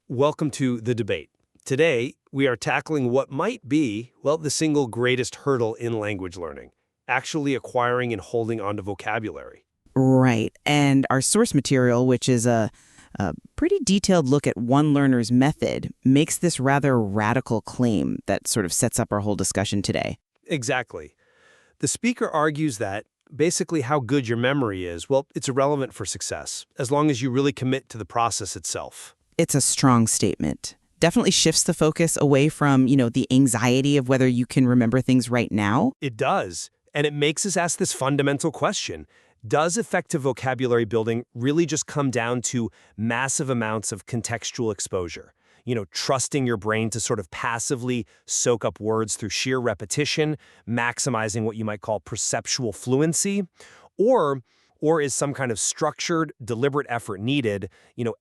Welcome to The Debate. Today, we are tackling what might be, well, the single greatest hurdle in language learning, actually acquiring and holding onto vocabulary. Right. And our source material, which is a pretty detailed look at one learner's method, makes this rather radical claim that sort of sets up our whole discussion today. Exactly. The speaker argues that basically how good your memory is, well, it's irrelevant for success, as long as you really commit to the process itself. It's a strong statement. Definitely shifts the focus away from, the anxiety of whether you can remember things right now. It does, and it makes us ask this fundamental question. Does effective vocabulary building really just come down to massive amounts of contextual exposure? Trusting your brain to sort of passively soak up words through sheer repetition, maximizing what you might call perceptual fluency? Or is some kind of structured, deliberate effort needed,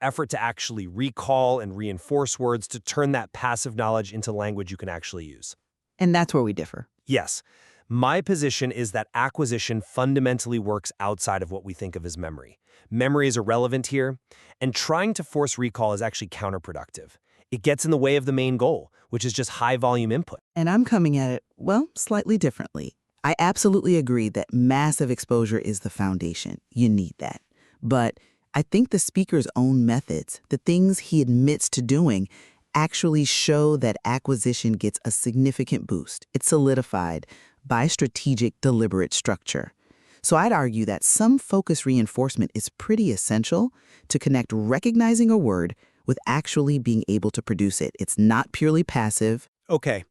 effort to actually recall and reinforce words to turn that passive knowledge into language you can actually use? And that's where we differ. Yes. My position is that acquisition fundamentally works outside of what we think of as memory. Memory is irrelevant here, and trying to force recall is actually counterproductive. It gets in the way of the main goal, which is just high-volume input. And I'm coming at it, well, slightly differently. I absolutely agree that massive exposure is the foundation. You need that. But I think the speaker's own methods, the things he admits to doing, actually show that acquisition gets a significant boost. It's solidified by strategic, deliberate structure. So I'd argue that some focus reinforcement is pretty essential to connect recognizing a word with actually being able to produce it. It's not purely passive. Okay,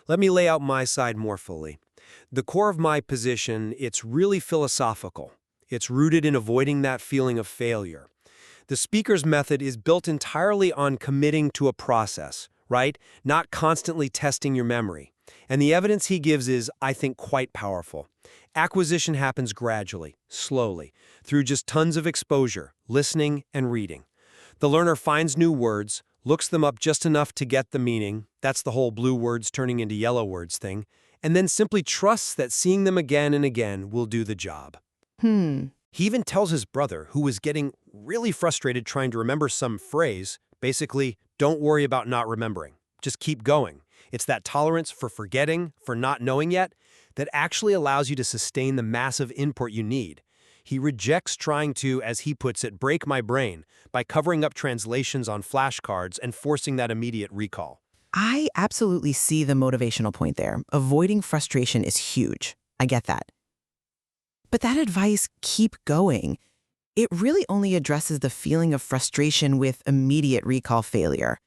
let me lay out my side more fully. The core of my position, it's really philosophical. It's rooted in avoiding that feeling of failure. The speaker's method is built entirely on committing to a process, right? Not constantly testing your memory. And the evidence he gives is, I think, quite powerful. Acquisition happens gradually, slowly, through just tons of exposure, listening, and reading. The learner finds new words, looks them up just enough to get the meaning, that's the whole blue words turning into yellow words thing, and then simply trusts that seeing them again and again will do the job. He even tells his brother, who was getting really frustrated trying to remember some phrase, basically, don't worry about not remembering. Just keep going. It's that tolerance for forgetting, for not knowing yet, that actually allows you to sustain the massive input you need. He rejects trying to, as he puts it, break my brain by covering up translations on flashcards and forcing that immediate recall. I absolutely see the motivational point there. Avoiding frustration is huge. I get that. But that advice, keep going, it really only addresses the feeling of frustration with immediate recall failure.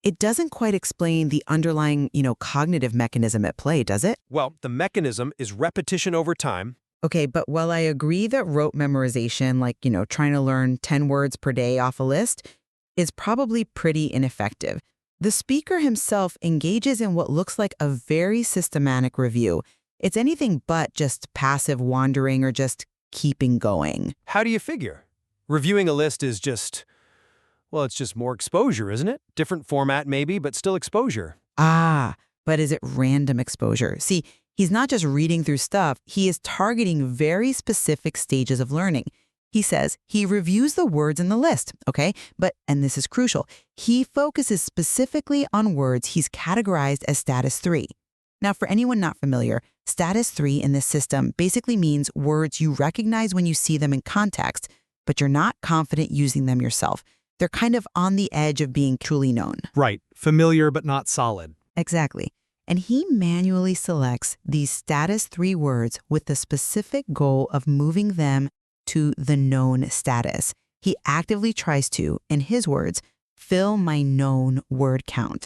It doesn't quite explain the underlying, cognitive mechanism at play, does it? Well, the mechanism is repetition over time. Okay, but while I agree that rote memorization, like, trying to learn 10 words per day off a list, is probably pretty ineffective, the speaker himself engages in what looks like a very systematic review. It's anything but just passive wandering or just keeping going. How do you figure? Reviewing a list is just, well, it's just more exposure, isn't it? Different format maybe, but still exposure. But is it random exposure? See, he's not just reading through stuff, he is targeting very specific stages of learning. He says he reviews the words in the list, okay? But, and this is crucial, he focuses specifically on words he's categorized as status 3. Now, for anyone not familiar, status 3 in this system basically means words you recognize when you see them in context, but you're not confident using them yourself. They're kind of on the edge of being truly known. Right. Familiar but not solid. Exactly. And he manually selects these status 3 words with the specific goal of moving them to the known status. He actively tries to, in his words, fill my known word count.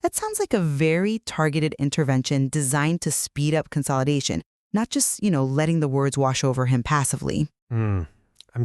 That sounds like a very targeted intervention designed to speed up consolidation, not just, letting the words wash over him passively. I'm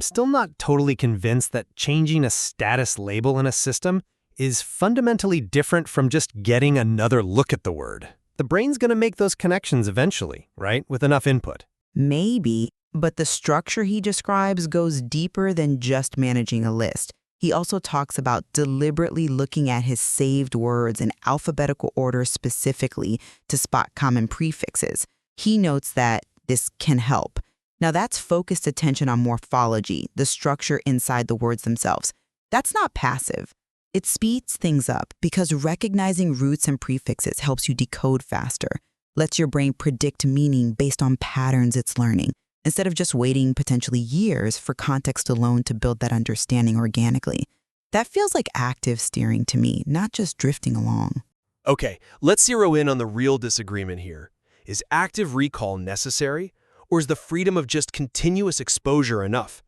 still not totally convinced that changing a status label in a system is fundamentally different from just getting another look at the word. The brain's going to make those connections eventually, right? With enough input. Maybe, but the structure he describes goes deeper than just managing a list. He also talks about deliberately looking at his saved words in alphabetical order specifically to spot common prefixes. He notes that this can help. Now that's focused attention on morphology, the structure inside the words themselves. That's not passive. It speeds things up because recognizing roots and prefixes helps you decode faster, lets your brain predict meaning based on patterns it's learning, instead of just waiting potentially years for context alone to build that understanding organically. That feels like active steering to me, not just drifting along. Okay, let's zero in on the real disagreement here. Is active recall necessary, or is the freedom of just continuous exposure enough?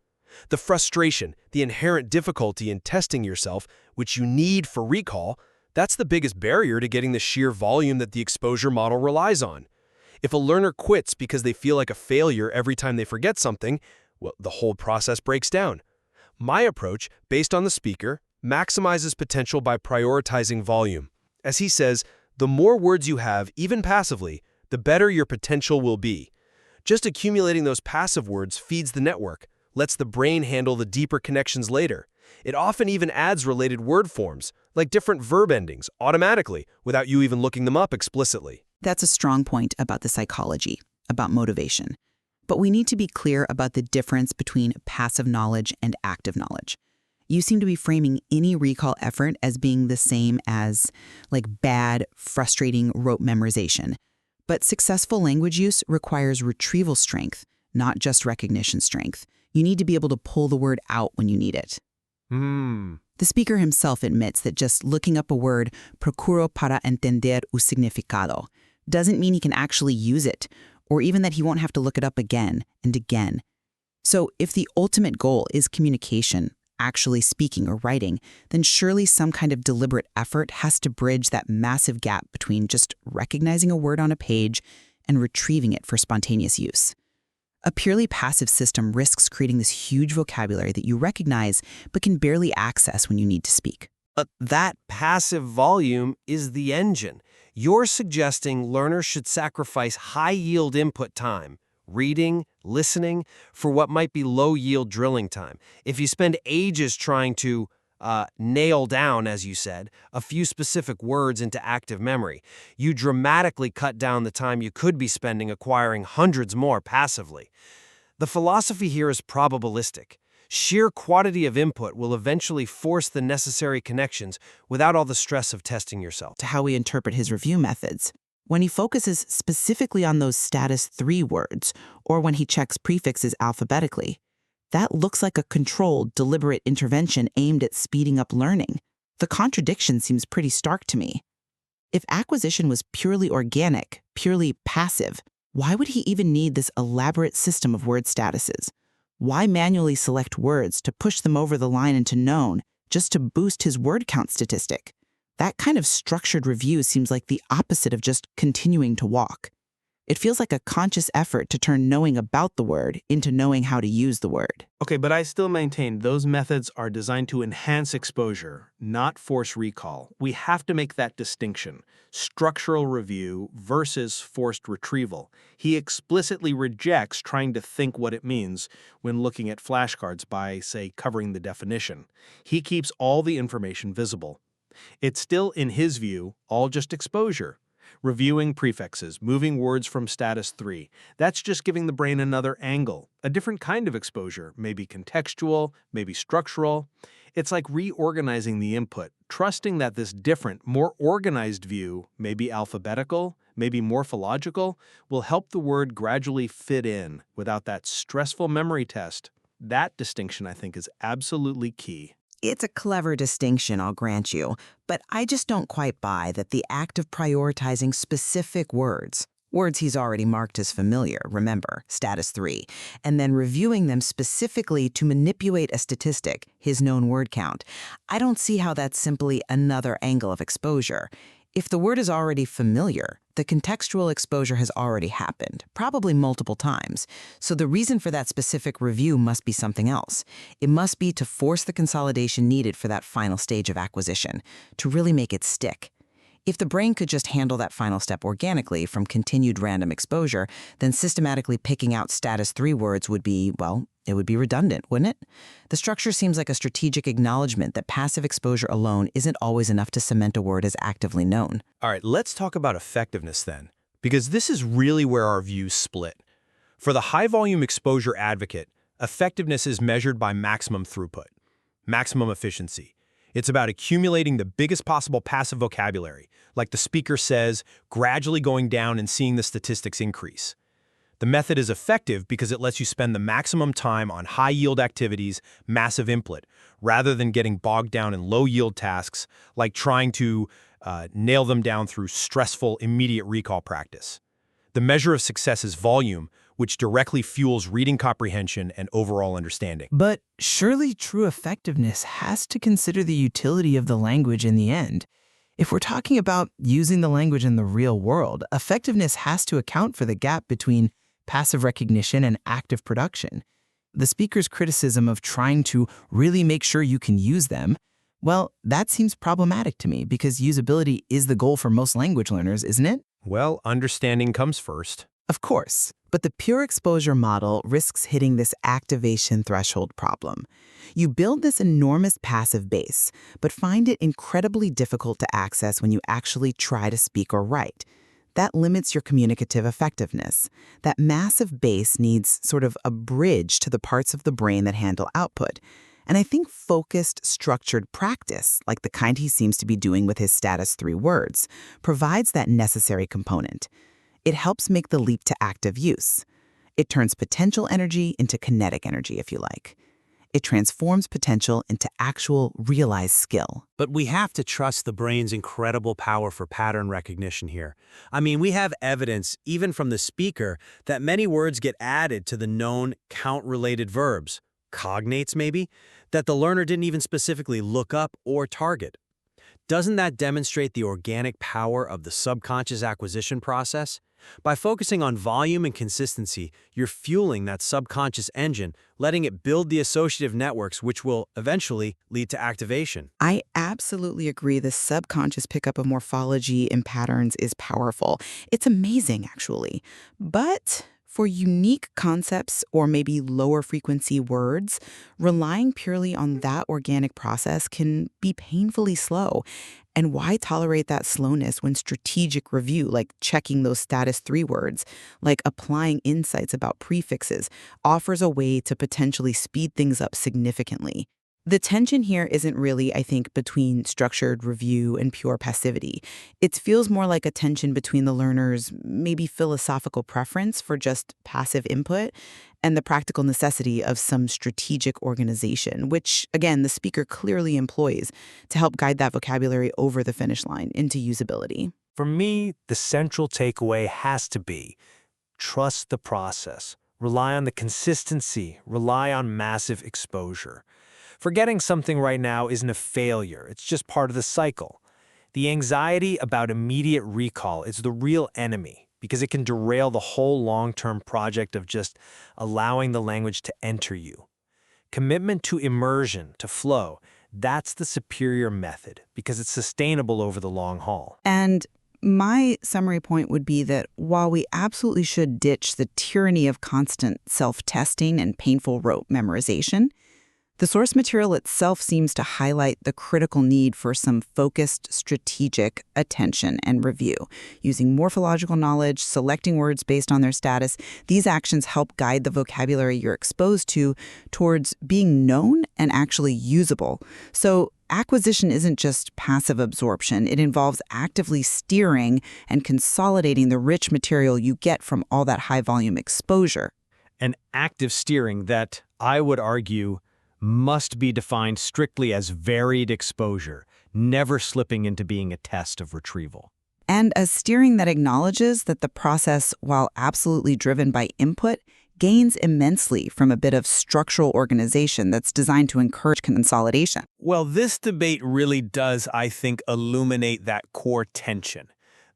The frustration, the inherent difficulty in testing yourself, which you need for recall, that's the biggest barrier to getting the sheer volume that the exposure model relies on. If a learner quits because they feel like a failure every time they forget something, well, the whole process breaks down. My approach, based on the speaker, maximizes potential by prioritizing volume. As he says, the more words you have, even passively, the better your potential will be. Just accumulating those passive words feeds the network, lets the brain handle the deeper connections later. It often even adds related word forms, like different verb endings, automatically, without you even looking them up explicitly. That's a strong point about the psychology, about motivation. But we need to be clear about the difference between passive knowledge and active knowledge. You seem to be framing any recall effort as being the same as, like, bad, frustrating rote memorization. But successful language use requires retrieval strength, not just recognition strength. You need to be able to pull the word out when you need it. The speaker himself admits that just looking up a word, procuro para entender o significado, doesn't mean he can actually use it, or even that he won't have to look it up again and again. So if the ultimate goal is communication, actually speaking or writing, then surely some kind of deliberate effort has to bridge that massive gap between just recognizing a word on a page and retrieving it for spontaneous use. A purely passive system risks creating this huge vocabulary that you recognize but can barely access when you need to speak. But that passive volume is the engine. You're suggesting learners should sacrifice high-yield input time, reading, listening, for what might be low-yield drilling time. If you spend ages trying to nail down, as you said, a few specific words into active memory, you dramatically cut down the time you could be spending acquiring hundreds more passively. The philosophy here is probabilistic. Sheer quantity of input will eventually force the necessary connections without all the stress of testing yourself. To how we interpret his review methods. When he focuses specifically on those status 3 words, or when he checks prefixes alphabetically, that looks like a controlled, deliberate intervention aimed at speeding up learning. The contradiction seems pretty stark to me. If acquisition was purely organic, purely passive, why would he even need this elaborate system of word statuses? Why manually select words to push them over the line into known just to boost his word count statistic? That kind of structured review seems like the opposite of just continuing to walk. It feels like a conscious effort to turn knowing about the word into knowing how to use the word. Okay, but I still maintain those methods are designed to enhance exposure, not force recall. We have to make that distinction. Structural review versus forced retrieval. He explicitly rejects trying to think what it means when looking at flashcards by, say, covering the definition. He keeps all the information visible. It's still, in his view, all just exposure. Reviewing prefixes, moving words from status 3. That's just giving the brain another angle, a different kind of exposure, maybe contextual, maybe structural. It's like reorganizing the input, trusting that this different, more organized view, maybe alphabetical, maybe morphological, will help the word gradually fit in without that stressful memory test. That distinction, I think, is absolutely key. It's a clever distinction, I'll grant you, but I just don't quite buy that the act of prioritizing specific words he's already marked as familiar, remember, status 3, and then reviewing them specifically to manipulate a statistic, his known word count. I don't see how that's simply another angle of exposure. If the word is already familiar, the contextual exposure has already happened, probably multiple times. So the reason for that specific review must be something else. It must be to force the consolidation needed for that final stage of acquisition, to really make it stick. If the brain could just handle that final step organically from continued random exposure, then systematically picking out status 3 words would be, well, it would be redundant, wouldn't it? The structure seems like a strategic acknowledgement that passive exposure alone isn't always enough to cement a word as actively known. All right, let's talk about effectiveness then, because this is really where our views split. For the high-volume exposure advocate, effectiveness is measured by maximum throughput, maximum efficiency. It's about accumulating the biggest possible passive vocabulary, like the speaker says, gradually going down and seeing the statistics increase. The method is effective because it lets you spend the maximum time on high-yield activities, massive input, rather than getting bogged down in low-yield tasks like trying to nail them down through stressful, immediate recall practice. The measure of success is volume, which directly fuels reading comprehension and overall understanding. But surely true effectiveness has to consider the utility of the language in the end. If we're talking about using the language in the real world, effectiveness has to account for the gap between passive recognition and active production. The speaker's criticism of trying to really make sure you can use them, well, that seems problematic to me because usability is the goal for most language learners, isn't it? Well, understanding comes first. Of course, but the pure exposure model risks hitting this activation threshold problem. You build this enormous passive base, but find it incredibly difficult to access when you actually try to speak or write. That limits your communicative effectiveness. That massive base needs sort of a bridge to the parts of the brain that handle output. And I think focused, structured practice, like the kind he seems to be doing with his status 3 words, provides that necessary component. It helps make the leap to active use. It turns potential energy into kinetic energy, if you like. It transforms potential into actual realized skill. But we have to trust the brain's incredible power for pattern recognition here. I mean, we have evidence, even from the speaker, that many words get added to the known count-related verbs, cognates maybe, that the learner didn't even specifically look up or target. Doesn't that demonstrate the organic power of the subconscious acquisition process? By focusing on volume and consistency, you're fueling that subconscious engine, letting it build the associative networks which will eventually lead to activation. I absolutely agree the subconscious pickup of morphology and patterns is powerful. It's amazing, actually. But for unique concepts or maybe lower frequency words, relying purely on that organic process can be painfully slow. And why tolerate that slowness when strategic review, like checking those status 3 words, like applying insights about prefixes, offers a way to potentially speed things up significantly? The tension here isn't really, I think, between structured review and pure passivity. It feels more like a tension between the learner's maybe philosophical preference for just passive input and the practical necessity of some strategic organization, which, again, the speaker clearly employs to help guide that vocabulary over the finish line into usability. For me, the central takeaway has to be trust the process, rely on the consistency, rely on massive exposure. Forgetting something right now isn't a failure, it's just part of the cycle. The anxiety about immediate recall is the real enemy because it can derail the whole long-term project of just allowing the language to enter you. Commitment to immersion, to flow, that's the superior method because it's sustainable over the long haul. And my summary point would be that while we absolutely should ditch the tyranny of constant self-testing and painful rote memorization, the source material itself seems to highlight the critical need for some focused, strategic attention and review. Using morphological knowledge, selecting words based on their status, these actions help guide the vocabulary you're exposed to towards being known and actually usable. So acquisition isn't just passive absorption. It involves actively steering and consolidating the rich material you get from all that high-volume exposure. An active steering that, I would argue, must be defined strictly as varied exposure, never slipping into being a test of retrieval. And a steering that acknowledges that the process, while absolutely driven by input, gains immensely from a bit of structural organization that's designed to encourage consolidation. Well, this debate really does, I think, illuminate that core tension.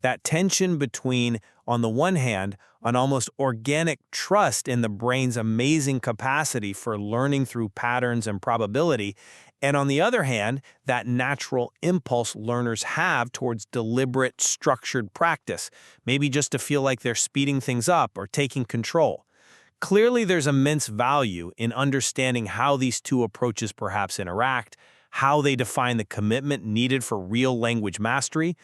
That tension between, on the one hand, an almost organic trust in the brain's amazing capacity for learning through patterns and probability, and on the other hand, that natural impulse learners have towards deliberate, structured practice, maybe just to feel like they're speeding things up or taking control. Clearly, there's immense value in understanding how these two approaches perhaps interact, how they define the commitment needed for real language mastery,